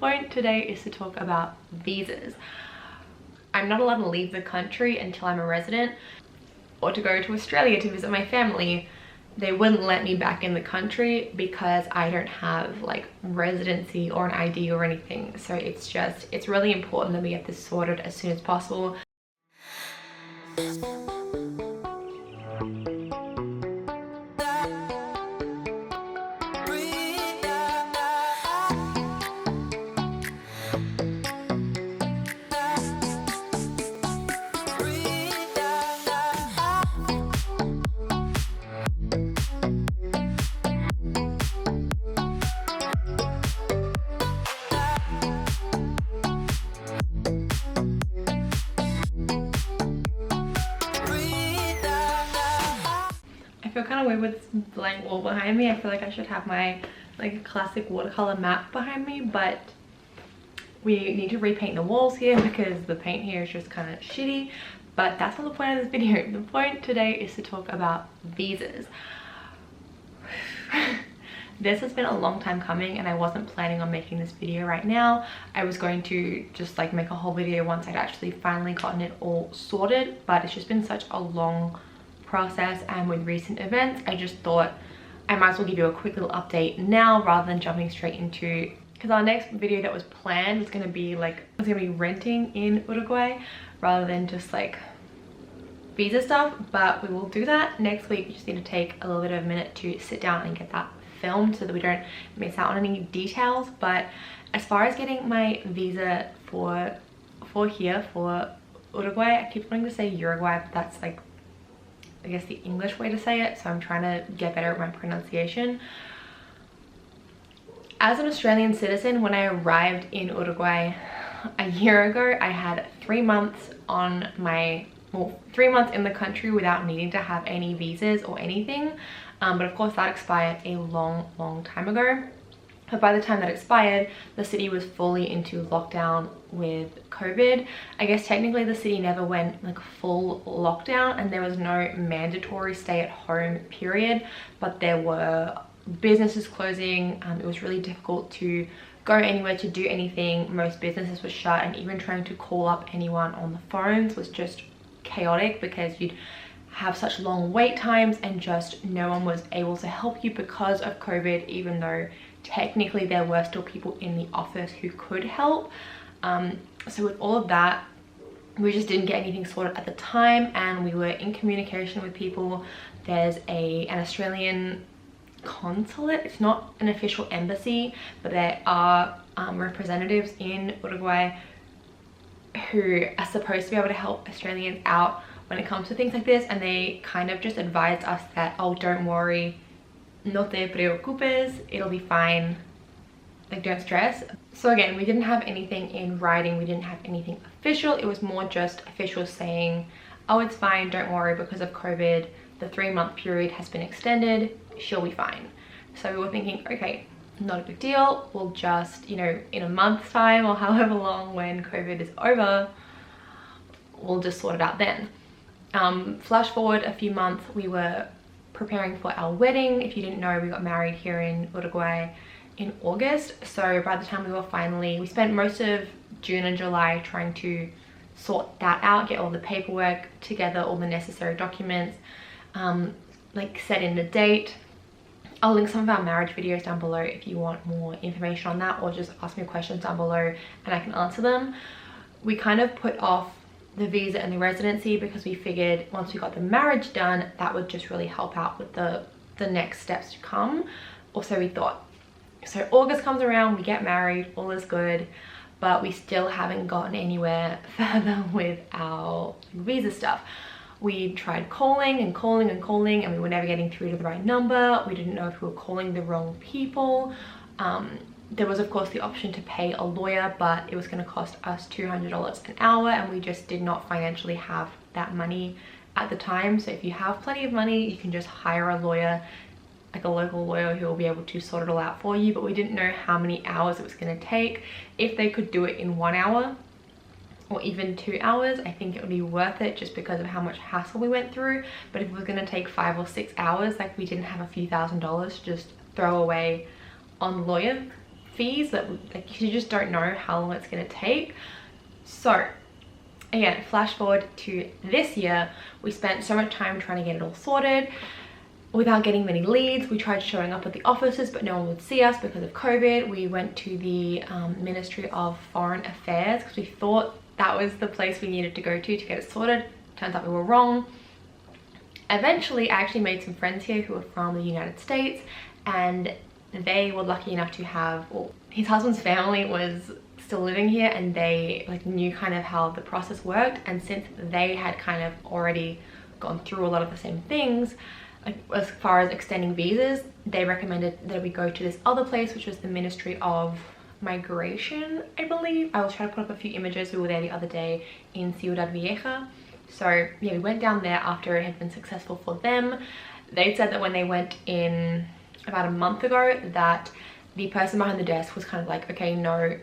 point today is to talk about visas. I'm not allowed to leave the country until I'm a resident, or to go to Australia to visit my family. They wouldn't let me back in the country because I don't have like residency or an ID or anything. So it's really important that we get this sorted as soon as possible. I feel kind of weird with this blank wall behind me. I feel like I should have my like classic watercolor map behind me, but we need to repaint the walls here because the paint here is just kind of shitty. But that's not the point of this video. The point today is to talk about visas. This has been a long time coming and I wasn't planning on making this video right now. I was going to just like make a whole video once I'd actually finally gotten it all sorted, but it's just been such a long process, and with recent events I just thought I might as well give you a quick little update now rather than jumping straight into, because our next video that was planned was going to be like, it's going to be renting in Uruguay rather than just like visa stuff, but we will do that next week. We just need to take a little bit of a minute to sit down and get that filmed so that we don't miss out on any details. But as far as getting my visa for Uruguay, I keep wanting to say Uruguay, but that's like I guess the English way to say it, so I'm trying to get better at my pronunciation. As an Australian citizen, when I arrived in Uruguay a year ago, I had 3 months on my, well, 3 months in the country without needing to have any visas or anything. But of course that expired a long time ago. But by the time that expired, the city was fully into lockdown with COVID. I guess technically the city never went like full lockdown and there was no mandatory stay at home period, but there were businesses closing. It was really difficult to go anywhere to do anything. Most businesses were shut, and even trying to call up anyone on the phones was just chaotic because you'd have such long wait times and just no one was able to help you because of COVID, even though technically there were still people in the office who could help. So with all of that, we just didn't get anything sorted at the time, and we were in communication with people. There's an Australian consulate. It's not an official embassy, but there are representatives in Uruguay who are supposed to be able to help Australians out when it comes to things like this, and they kind of just advised us that, oh, don't worry, no te preocupes, it'll be fine, like don't stress. So again, we didn't have anything in writing, we didn't have anything official. It was more just officials saying, oh, it's fine, don't worry, because of COVID the 3-month period has been extended, she'll be fine. So we were thinking, okay, not a big deal, we'll just, you know, in a month's time or however long when COVID is over, we'll just sort it out then. Flash forward a few months, we were preparing for our wedding. If you didn't know, we got married here in Uruguay in August. So by the time we spent most of June and July trying to sort that out, get all the paperwork together, all the necessary documents, like set in the date. I'll link some of our marriage videos down below if you want more information on that, or just ask me questions down below and I can answer them. We kind of put off the visa and the residency because we figured once we got the marriage done, that would just really help out with the next steps to come, or so we thought. So August comes around, we get married, all is good, but we still haven't gotten anywhere further with our visa stuff. We tried calling and calling and calling, and we were never getting through to the right number. We didn't know if we were calling the wrong people. There was of course the option to pay a lawyer, but it was going to cost us $200 an hour, and we just did not financially have that money at the time. So if you have plenty of money, you can just hire a lawyer, like a local lawyer, who will be able to sort it all out for you. But we didn't know how many hours it was going to take. If they could do it in 1 hour or even 2 hours, I think it would be worth it just because of how much hassle we went through. But if it was going to take 5 or 6 hours, like we didn't have a few $1,000s to just throw away on the lawyer. fees that like you just don't know how long it's going to take. So again, flash forward to this year, we spent so much time trying to get it all sorted without getting many leads. We tried showing up at the offices, but no one would see us because of COVID. We went to the Ministry of Foreign Affairs because we thought that was the place we needed to go to get it sorted. Turns out we were wrong. Eventually, I actually made some friends here who are from the United States, and they were lucky enough to have, well, his husband's family was still living here, and they like knew kind of how the process worked. And since they had kind of already gone through a lot of the same things, like as far as extending visas, they recommended that we go to this other place, which was the Ministry of Migration, I believe. I will try to put up a few images. We were there the other day in 𝒐𝒊𝒄𝒅. So yeah, we went down there after it had been successful for them. They said that when they went in about a month ago, that the person behind the desk was kind of like, okay, no,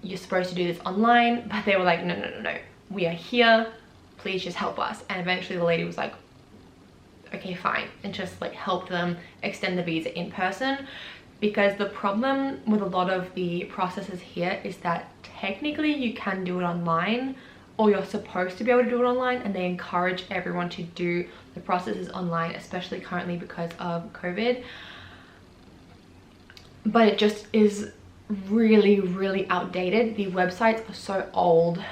you're supposed to do this online. But they were like, no, we are here, please just help us. And eventually the lady was like, okay, fine, and just like helped them extend the visa in person. Because the problem with a lot of the processes here is that technically you can do it online, or you're supposed to be able to do it online, and they encourage everyone to do the processes online, especially currently because of COVID. But it just is really outdated. The websites are so old.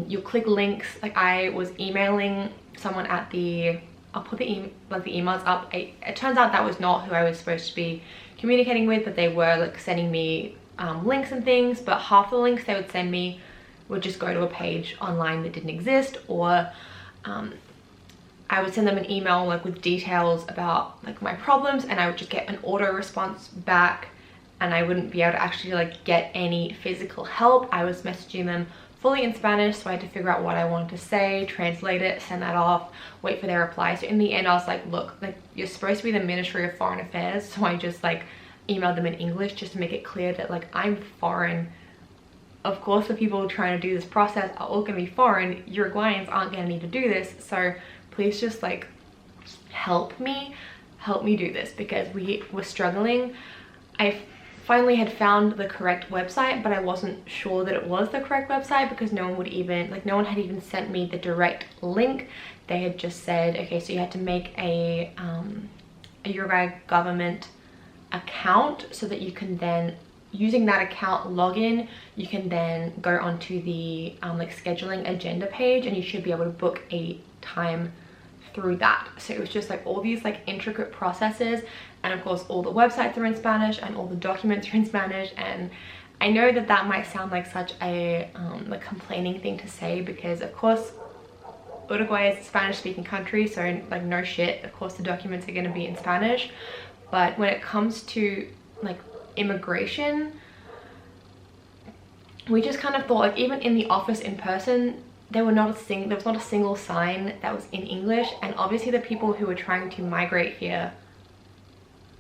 You'll click links. Like I was emailing someone at the, I'll put the emails up. It turns out that was not who I was supposed to be communicating with, but they were like sending me links and things. But half the links they would send me would just go to a page online that didn't exist, or I would send them an email like with details about like my problems, and I would just get an auto response back, and I wouldn't be able to actually like get any physical help. I was messaging them fully in Spanish, so I had to figure out what I wanted to say, translate it, send that off, wait for their reply. So in the end I was like, look, like you're supposed to be the Ministry of Foreign Affairs, so I just like emailed them in English just to make it clear that like I'm foreign. Of course the people trying to do this process are all gonna be foreign. Uruguayans aren't gonna need to do this, so please just like help me do this, because we were struggling. I finally had found the correct website, but I wasn't sure that it was the correct website because no one had even sent me the direct link. They had just said, okay, so you had to make a Uruguay government account so that you can then, using that account login, you can then go onto the like scheduling agenda page, and you should be able to book a time through that. So it was just like all these like intricate processes, and of course all the websites are in Spanish and all the documents are in Spanish. And I know that that might sound like such a like complaining thing to say, because of course Uruguay is a Spanish speaking country, so like no shit, of course the documents are going to be in Spanish. But when it comes to like immigration, we just kind of thought, like even in the office in person, there was not a single sign that was in English. And obviously the people who are trying to migrate here,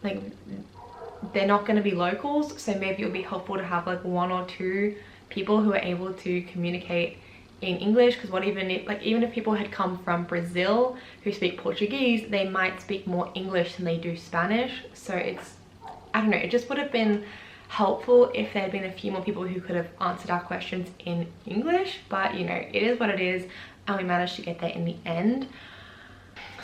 like they're not going to be locals, so maybe it would be helpful to have like one or two people who are able to communicate in English. Because what even if people had come from Brazil who speak Portuguese, they might speak more English than they do Spanish. So it's, I don't know, it just would have been helpful if there had been a few more people who could have answered our questions in English. But you know, it is what it is, and we managed to get there in the end.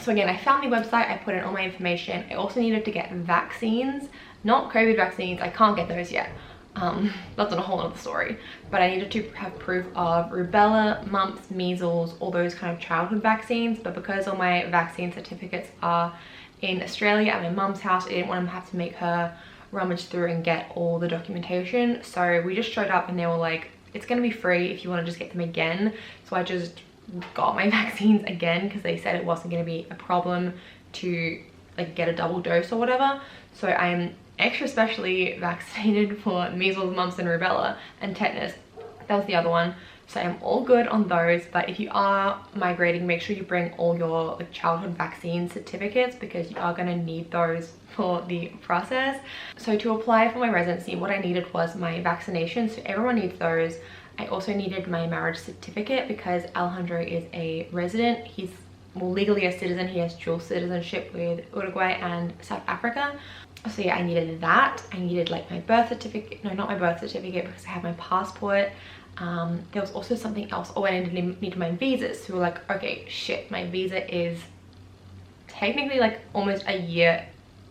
So again, I found the website, I put in all my information. I also needed to get vaccines, not COVID vaccines, I can't get those yet. That's a whole other story. But I needed to have proof of rubella, mumps, measles, all those kind of childhood vaccines. But because all my vaccine certificates are in Australia at my mum's house, I didn't want to have to make her rummage through and get all the documentation. So we just showed up and they were like, it's going to be free if you want to just get them again. So I just got my vaccines again because they said it wasn't going to be a problem to like get a double dose or whatever. So I am extra specially vaccinated for measles, mumps and rubella, and tetanus. That was the other one. So I'm all good on those. But if you are migrating, make sure you bring all your like childhood vaccine certificates, because you are going to need those for the process. So to apply for my residency, what I needed was my vaccinations. So everyone needs those. I also needed my marriage certificate because Alejandro is a resident. He's legally a citizen. He has dual citizenship with Uruguay and South Africa. So yeah, I needed that. I needed like my birth certificate. No, not my birth certificate, because I have my passport. There was also something else. Oh, I needed my visas. So we were like, okay, shit, my visa is technically like almost a year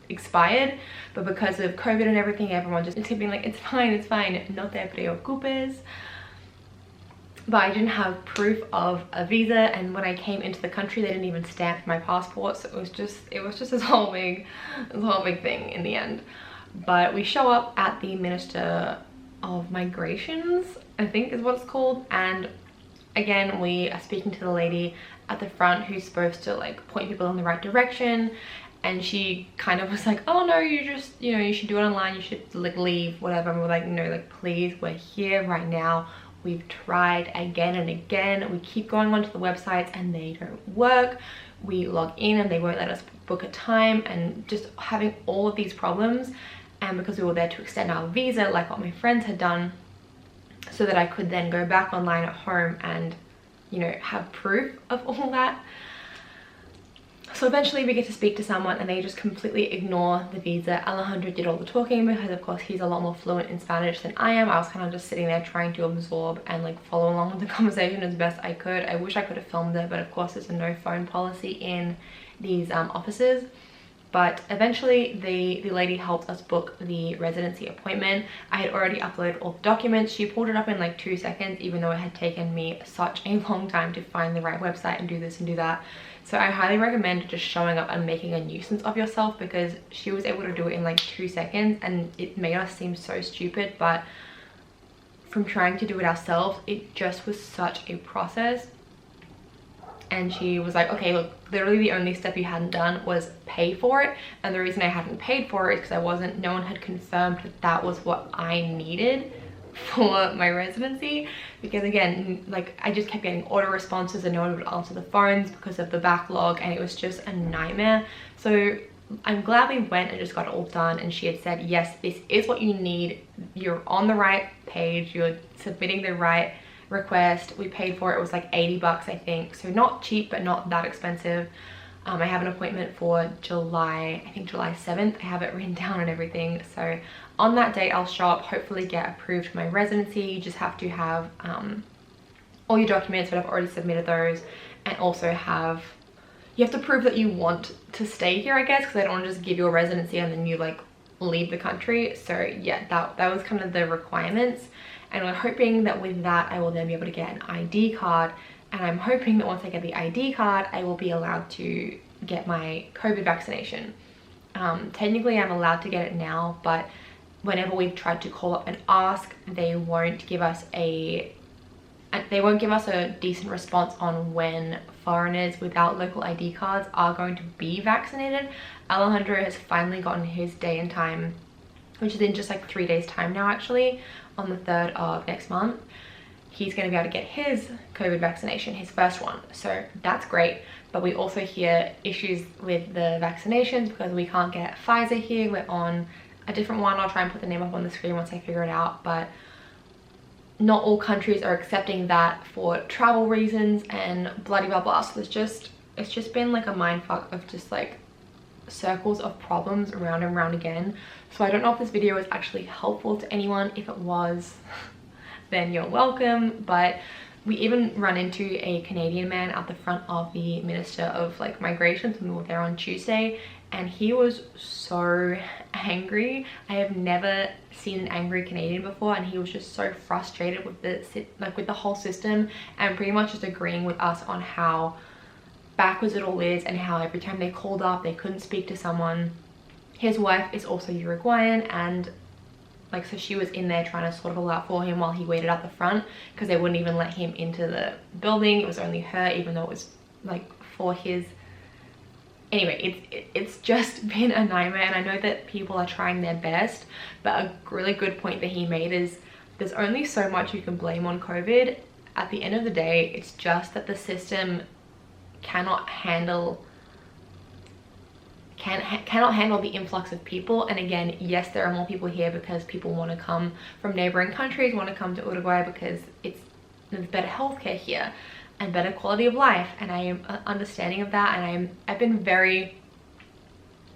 expired, but because of COVID and everything, everyone just kept being like, it's fine, no te preocupes. But I didn't have proof of a visa, and when I came into the country, they didn't even stamp my passport. So it was just this whole big thing in the end. But we show up at the Minister of Migrations, I think is what it's called, and again we are speaking to the lady at the front who's supposed to like point people in the right direction, and she kind of was like, oh no, you just, you know, you should do it online, you should like leave, whatever. And we're like, no, like please, we're here right now. We've tried again and again. We keep going onto the websites and they don't work. We log in and they won't let us book a time, and just having all of these problems. And because we were there to extend our visa, like what my friends had done, so that I could then go back online at home and, you know, have proof of all that. So eventually we get to speak to someone and they just completely ignore the visa. Alejandro did all the talking because of course he's a lot more fluent in Spanish than I am. I was kind of just sitting there trying to absorb and like follow along with the conversation as best I could. I wish I could have filmed it, but of course there's a no phone policy in these offices. But eventually the lady helped us book the residency appointment. I had already uploaded all the documents. She pulled it up in like 2 seconds, even though it had taken me such a long time to find the right website and do this and do that. So I highly recommend just showing up and making a nuisance of yourself, because she was able to do it in like 2 seconds and it made us seem so stupid. But from trying to do it ourselves, it just was such a process. And she was like, okay, look, literally the only step you hadn't done was pay for it. And the reason I hadn't paid for it is because no one had confirmed that that was what I needed for my residency. Because again, like I just kept getting auto responses and no one would answer the phones because of the backlog, and it was just a nightmare. So I'm glad we went and just got it all done, and she had said, yes, this is what you need. You're on the right page, you're submitting the right request. We paid for it. It was like 80 bucks, I think. So not cheap, but not that expensive. I have an appointment for July 7th. I have it written down and everything. So on that date, I'll show up, hopefully get approved for my residency. You just have to have all your documents, but I've already submitted those. And also you have to prove that you want to stay here, I guess, because I don't want to just give you a residency and then you like leave the country. So yeah, that was kind of the requirements. And we're hoping that with that, I will then be able to get an ID card. And I'm hoping that once I get the ID card, I will be allowed to get my COVID vaccination. Technically, I'm allowed to get it now, but whenever we've tried to call up and ask, they won't give us a decent response on when foreigners without local ID cards are going to be vaccinated. Alejandro has finally gotten his day and time, which is in just like 3 days time now, actually, on the 3rd of next month. He's going to be able to get his COVID vaccination, his first one. So that's great. But we also hear issues with the vaccinations because we can't get Pfizer here. We're on a different one. I'll try and put the name up on the screen once I figure it out. But not all countries are accepting that for travel reasons and bloody blah blah. So it's just been like a mindfuck of just like circles of problems around and around again. So I don't know if this video is actually helpful to anyone. If it was, then you're welcome. But we even run into a Canadian man at the front of the Minister of like Migrations when we were there on Tuesday, and he was so angry. I have never seen an angry Canadian before, and he was just so frustrated with the whole system, and pretty much just agreeing with us on how backwards it all is, and how every time they called up they couldn't speak to someone. His wife is also Uruguayan, and like, so she was in there trying to sort it all out for him while he waited at the front, because they wouldn't even let him into the building. It was only her, even though it was like for his... Anyway, it's just been a nightmare, and I know that people are trying their best, but a really good point that he made is there's only so much you can blame on COVID. At the end of the day, it's just that the system cannot handle the influx of people. And again, yes, there are more people here because people want to come from neighboring countries, want to come to Uruguay because there's better healthcare here and better quality of life, and I am understanding of that. And I've been very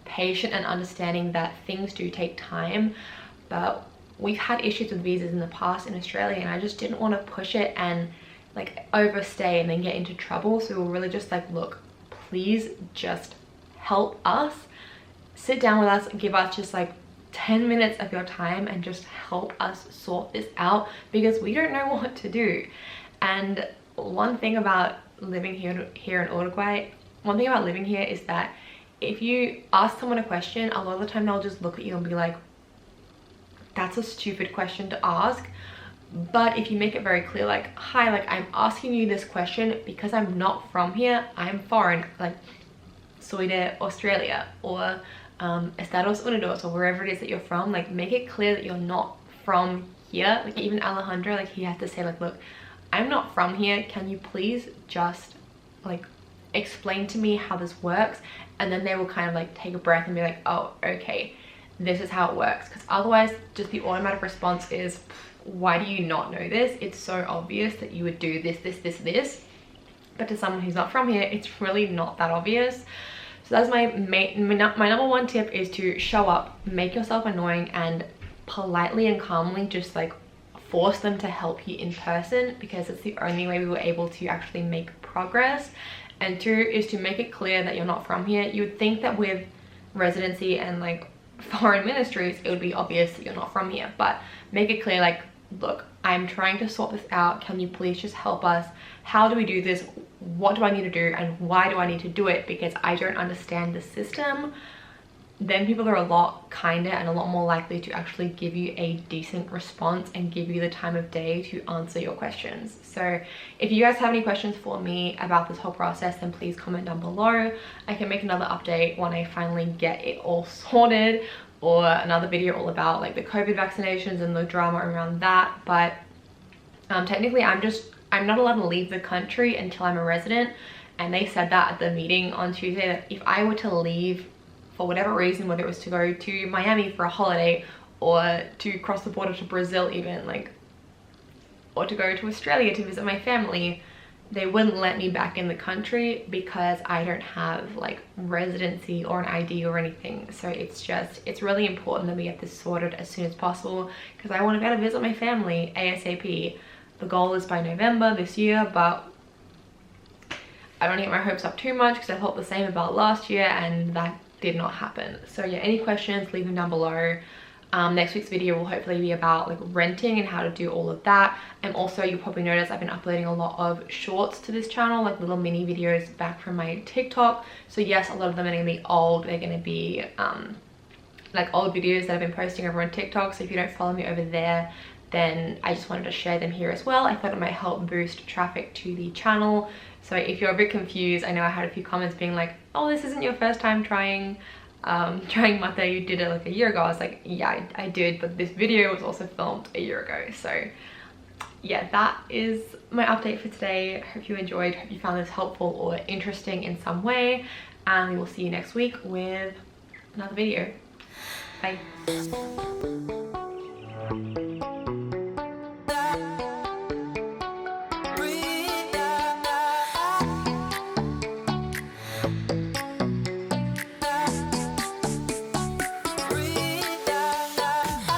patient and understanding that things do take time. But we've had issues with visas in the past in Australia, and I just didn't want to push it and like overstay and then get into trouble. So we were really just like, look, please just help us, sit down with us, give us just like 10 minutes of your time and just help us sort this out, because we don't know what to do. And one thing about living here in Uruguay, one thing about living here is that if you ask someone a question, a lot of the time they'll just look at you and be like, that's a stupid question to ask. But if you make it very clear, like, hi, like, I'm asking you this question because I'm not from here, I'm foreign, like 𝒐𝒊𝒄 or Estados Unidos or wherever it is that you're from, like, make it clear that you're not from here. Like, even Alejandro, like, he has to say like, look, I'm not from here, can you please just like explain to me how this works? And then they will kind of like take a breath and be like, oh, okay, this is how it works. Because otherwise just the automatic response is, why do you not know this? It's so obvious that you would do this, this, this, this. But to someone who's not from here, it's really not that obvious. So that's my number one tip, is to show up, make yourself annoying, and politely and calmly just like force them to help you in person, because it's the only way we were able to actually make progress. And two is to make it clear that you're not from here. You would think that with residency and like foreign ministries, it would be obvious that you're not from here, but make it clear, like, look, I'm trying to sort this out, can you please just help us? How do we do this? What do I need to do, and why do I need to do it? Because I don't understand the system. Then people are a lot kinder and a lot more likely to actually give you a decent response and give you the time of day to answer your questions. So if you guys have any questions for me about this whole process, then please comment down below. I can make another update when I finally get it all sorted, or another video all about like the COVID vaccinations and the drama around that. But technically I'm not allowed to leave the country until I'm a resident, and they said that at the meeting on Tuesday, that if I were to leave for whatever reason, whether it was to go to Miami for a holiday, or to cross the border to Brazil even, like, or to go to Australia to visit my family, they wouldn't let me back in the country because I don't have like residency or an ID or anything. So it's really important that we get this sorted as soon as possible, because I want to be able to visit my family ASAP. The goal is by November this year, but I don't get my hopes up too much because I thought the same about last year and that did not happen. So yeah, any questions, leave them down below. Next week's video will hopefully be about like renting and how to do all of that. And also, you'll probably notice I've been uploading a lot of shorts to this channel, like little mini videos back from my TikTok. So yes, a lot of them are going to be old. They're going to be like old videos that I've been posting over on TikTok. So if you don't follow me over there, then I just wanted to share them here as well. I thought it might help boost traffic to the channel. So if you're a bit confused, I know I had a few comments being like, oh, this isn't your first time trying mate, you did it like a year ago. I was like, yeah, I did, but this video was also filmed a year ago. So yeah, that is my update for today. Hope you enjoyed, hope you found this helpful or interesting in some way, and we will see you next week with another video. Bye.